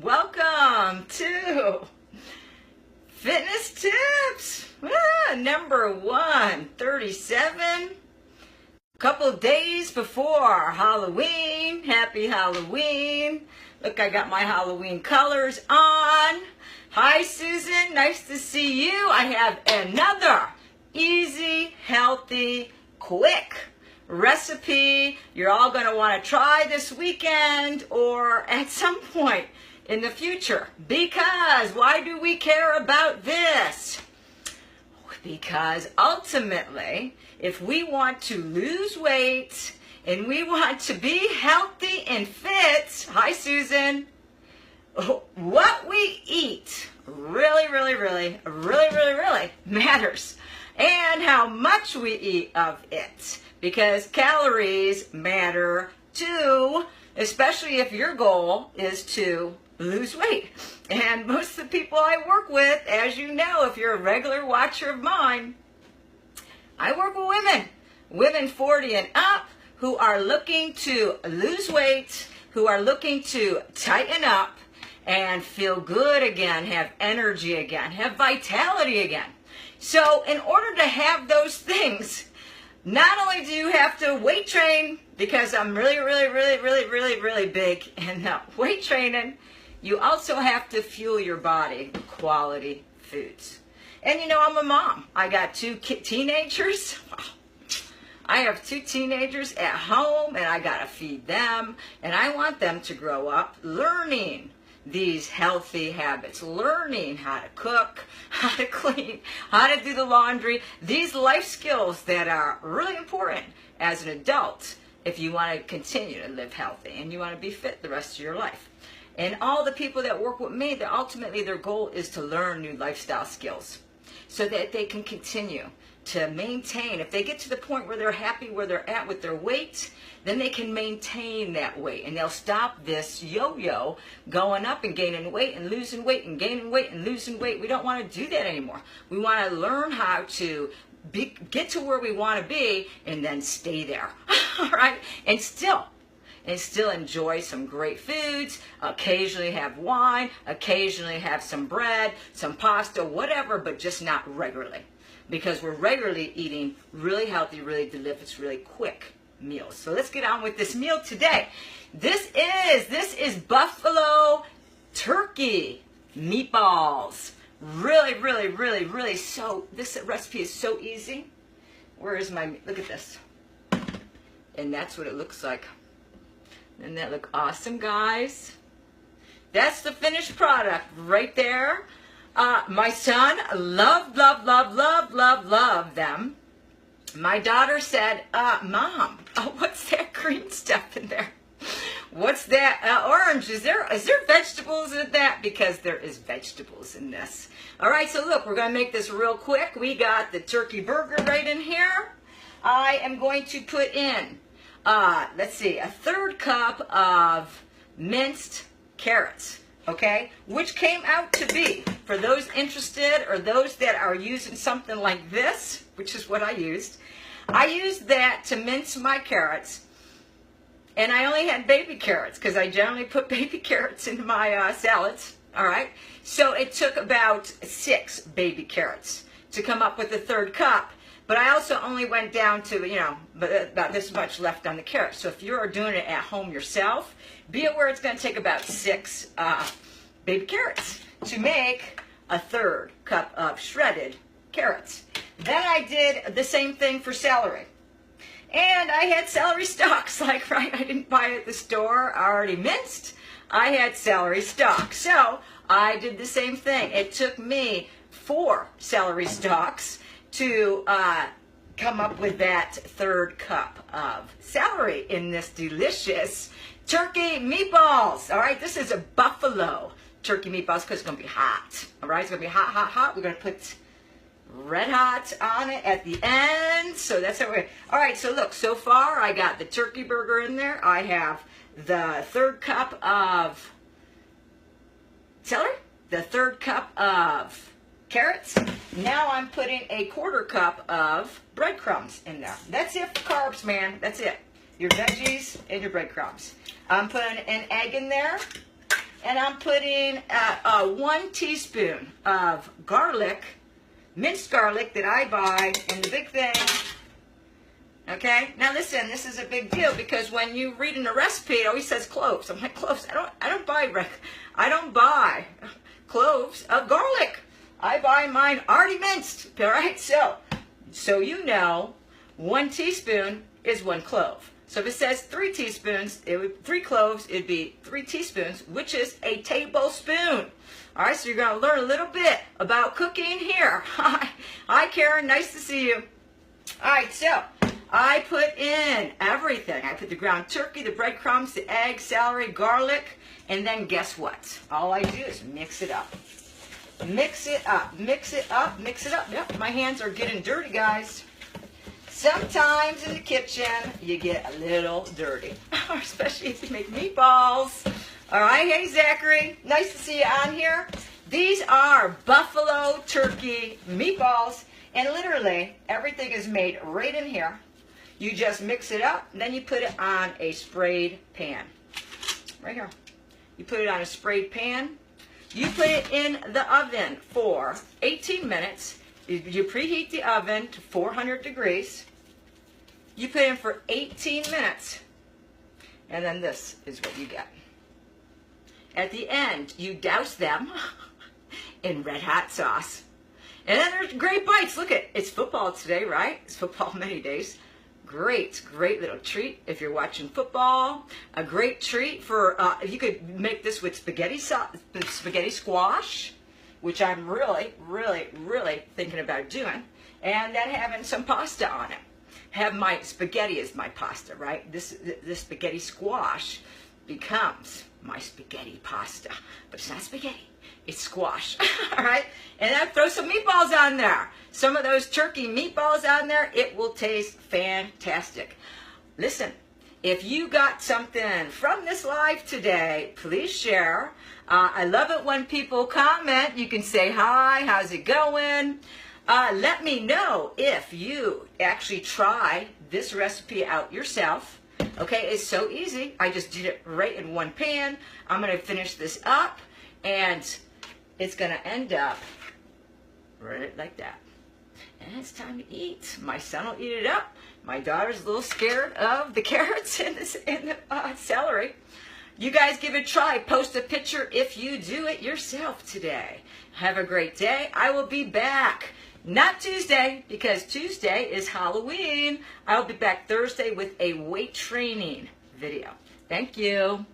Welcome to Fitness Tips, number 137. A couple days before Halloween. Happy Halloween. Look, I got my Halloween colors on. Hi, Susan. Nice to see you. I have another easy, healthy, quick recipe you're all going to want to try this weekend or at some point in the future. Because why do we care about this? Because ultimately, if we want to lose weight and we want to be healthy and fit, hi Susan, what we eat really matters. And how much we eat of it. Because calories matter too, especially if your goal is to lose weight. And most of the people I work with, as you know, if you're a regular watcher of mine, I work with women 40 and up who are looking to lose weight, who are looking to tighten up and feel good again, have energy again, have vitality again. So in order to have those things, not only do you have to weight train, because I'm really big in weight training, you also have to fuel your body with quality foods. And you know, I'm a mom. I got two teenagers. I have two teenagers at home, and I got to feed them. And I want them to grow up learning these healthy habits, learning how to cook, how to clean, how to do the laundry, these life skills that are really important as an adult if you want to continue to live healthy and you want to be fit the rest of your life. And all the people that work with me, that ultimately their goal is to learn new lifestyle skills so that they can continue to maintain. If they get to the point where they're happy where they're at with their weight, then they can maintain that weight and they'll stop this yo-yo going up and gaining weight and losing weight and gaining weight and losing weight. We don't want to do that anymore. We want to learn how to get to where we want to be and then stay there. All right? And still enjoy some great foods, occasionally have wine, occasionally have some bread, some pasta, whatever, but just not regularly. Because we're regularly eating really healthy, really delicious, really quick meals. So let's get on with this meal today. This is buffalo turkey meatballs. Really, so this recipe is so easy. Where is my, look at this. And that's what it looks like. Doesn't that look awesome, guys? That's the finished product right there. My son loved them. My daughter said, Mom, what's that green stuff in there? What's that orange? Is there vegetables in that? Because there is vegetables in this. All right, so look, we're going to make this real quick. We got the turkey burger right in here. I am going to put in, let's see, a 1/3 cup of minced carrots. Okay, which came out to be, for those interested or those that are using something like this, which is what I used that to mince my carrots. And I only had baby carrots because I generally put baby carrots into my salads. All right, so it took about 6 baby carrots to come up with a 1/3 cup. But I also only went down to, about this much left on the carrots. So if you're doing it at home yourself, be aware it's going to take about 6 baby carrots to make a 1/3 cup of shredded carrots. Then I did the same thing for celery. And I had celery stalks, I didn't buy it at the store already minced. I had celery stalks. So I did the same thing. It took me 4 celery stalks to come up with that 1/3 cup of celery in this delicious turkey meatballs. All right, this is a buffalo turkey meatballs because it's going to be hot. All right, it's going to be hot. We're going to put red hot on it at the end. So that's how we're, all right, so look, so far I got the turkey burger in there. I have the 1/3 cup of celery, the 1/3 cup of carrots. Now I'm putting a 1/4 cup of breadcrumbs in there. That's it for carbs, man. That's it. Your veggies and your breadcrumbs. I'm putting an egg in there. And I'm putting 1 teaspoon of garlic, minced garlic that I buy in the big thing. Okay, now listen, this is a big deal because when you read in a recipe, it always says cloves. I'm like, cloves? I don't buy cloves of garlic. I buy mine already minced. All right, so you know, 1 teaspoon is 1 clove. So if it says 3 teaspoons, 3 cloves, it'd be 3 teaspoons, which is a tablespoon. All right, so you're going to learn a little bit about cooking here. Hi, Karen. Nice to see you. All right, so I put in everything. I put the ground turkey, the breadcrumbs, the egg, celery, garlic, and then guess what? All I do is mix it up. Mix it up, mix it up, mix it up. Yep, my hands are getting dirty, guys. Sometimes in the kitchen, you get a little dirty, especially if you make meatballs. All right, hey, Zachary. Nice to see you on here. These are buffalo turkey meatballs, and literally everything is made right in here. You just mix it up, and then you put it on a sprayed pan. Right here. You put it on a sprayed pan. You put it in the oven for 18 minutes. You preheat the oven to 400 degrees. You put it in for 18 minutes. And then this is what you get. At the end, you douse them in red hot sauce. And then there's great bites. Look it's football today, right? It's football many days. Great little treat if you're watching football. A great treat for, you could make this with spaghetti squash, which I'm really thinking about doing. And then having some pasta on it. Have my spaghetti as my pasta, right? This spaghetti squash becomes my spaghetti pasta. But it's not spaghetti. It's squash, all right? And then throw some meatballs on there. Some of those turkey meatballs on there. It will taste fantastic. Listen, if you got something from this live today, please share. I love it when people comment. You can say, hi, how's it going? Let me know if you actually try this recipe out yourself. Okay, it's so easy. I just did it right in one pan. I'm going to finish this up, and it's going to end up right like that. And it's time to eat. My son will eat it up. My daughter's a little scared of the carrots and the celery. You guys give it a try. Post a picture if you do it yourself today. Have a great day. I will be back. Not Tuesday, because Tuesday is Halloween. I'll be back Thursday with a weight training video. Thank you.